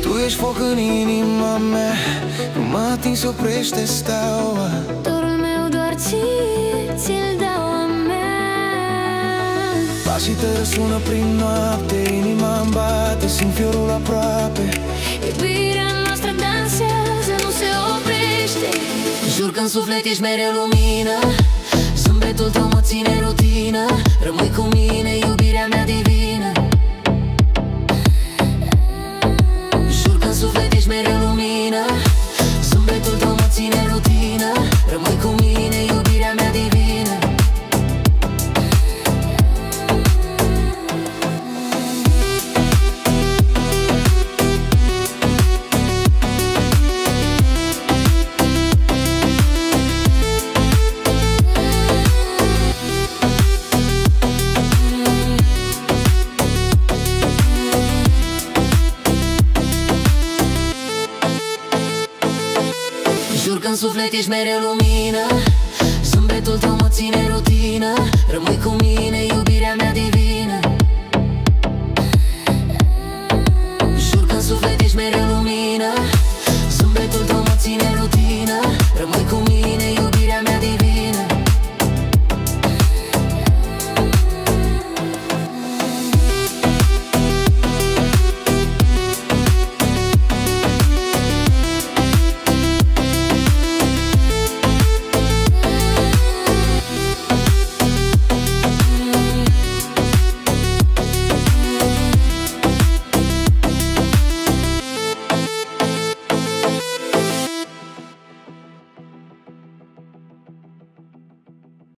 Tu ești foc în inima mea, nu mă ating, se oprește steaua. Dorul meu doar ți-l dau a mea. Pașii tăi răsună prin noapte, inima-mi bate, simt fiorul aproape. Iubirea noastră dansează, nu se oprește. Jur că în suflet ești mereu lumină, zâmbetul tău mă ține rutină. Rămâi cu mine, iubirea mea divină. Jur că în suflet ești mereu lumină, zâmbetul tău mă ține rutină. Rămâi cu mine, iubirea mea divină. Jur că în suflet ești mereu lumină, zâmbetul tău mă ține rutină. Rămâi cu mine, iubirea mea divină.